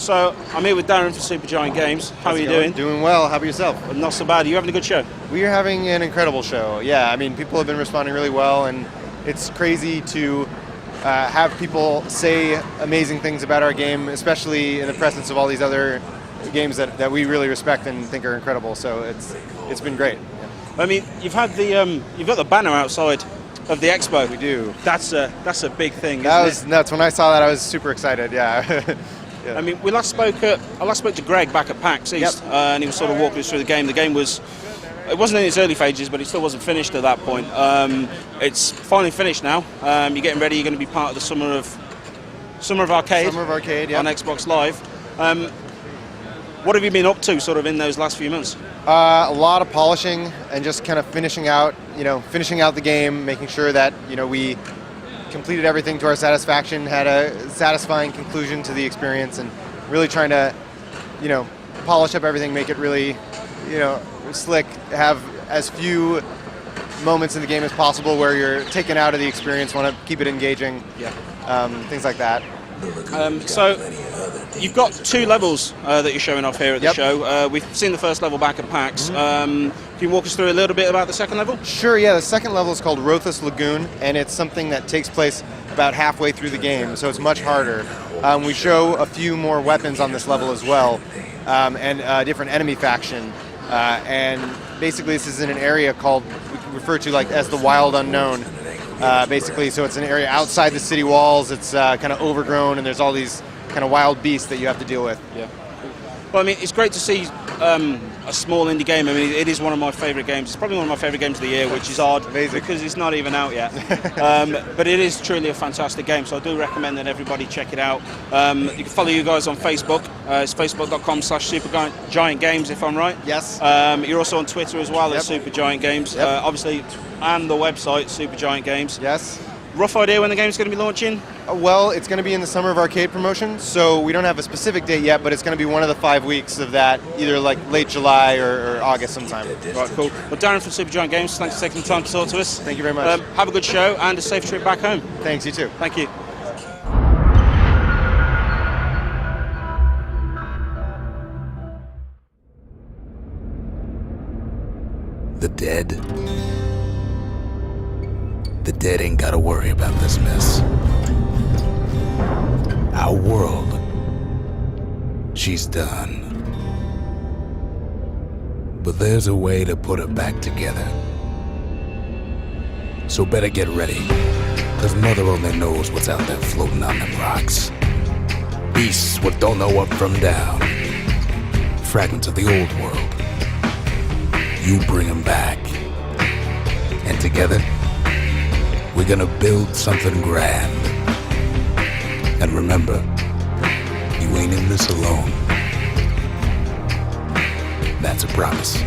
So I'm here with Darren from Supergiant Games. How are you doing? Doing well. How about yourself? Not so bad. Are you having a good show? We are having an incredible show. Yeah, I mean, people have been responding really well, and it's crazy to have people say amazing things about our game, especially in the presence of all these other games that we really respect and think are incredible. So it's been great. I mean, you've got the banner outside of the expo. We do. That's a big thing. That was nuts. When I saw that, I was super excited. Yeah. I mean, I last spoke to Greg back at PAX East, and he was sort of walking us through the game. The game it wasn't in its early phases, but it still wasn't finished at that point. It's finally finished now. You're getting ready. You're going to be part of the Summer of Arcade. Summer of Arcade, yeah. On Xbox Live. What have you been up to, sort of, in those last few months? A lot of polishing and just kind of finishing out the game, making sure that we completed everything to our satisfaction, had a satisfying conclusion to the experience, and really trying to, polish up everything, make it really, slick, have as few moments in the game as possible where you're taken out of the experience, want to keep it engaging, things like that. So you've got 2 levels that you're showing off here at the show. We've seen the first level back at PAX. Can you walk us through a little bit about the second level? Sure, yeah. The second level is called Rothus Lagoon, and it's something that takes place about halfway through the game, so it's much harder. We show a few more weapons on this level as well, and a different enemy faction. And basically this is in an area we refer to as the Wild Unknown. Basically, so it's an area outside the city walls. It's kind of overgrown, and there's all these kind of wild beasts that you have to deal with. Yeah. Well, I mean, it's great to see a small indie game. I mean, it is one of my favourite games. It's probably one of my favourite games of the year, which is odd because it's not even out yet. But it is truly a fantastic game, so I do recommend that everybody check it out. You can follow you guys on Facebook. It's facebook.com/Supergiant Games, if I'm right. Yes. You're also on Twitter as well as Supergiant Games, obviously, and the website Supergiant Games. Yes. Rough idea when the game's going to be launching? Well, it's going to be in the Summer of Arcade promotion, so we don't have a specific date yet, but it's going to be one of the 5 weeks of that, either late July or August sometime. Right, cool. Well, Darren from Supergiant Games, thanks for taking the time to talk to us. Thank you very much. Have a good show and a safe trip back home. Thanks, you too. Thank you. The dead. The dead ain't gotta worry about this mess. Our world, she's done. But there's a way to put her back together. So better get ready, cause Mother only knows what's out there floating on them rocks. Beasts what don't know up from down. Fragments of the old world. You bring them back. And together, we're gonna build something grand. And remember, you ain't in this alone. That's a promise.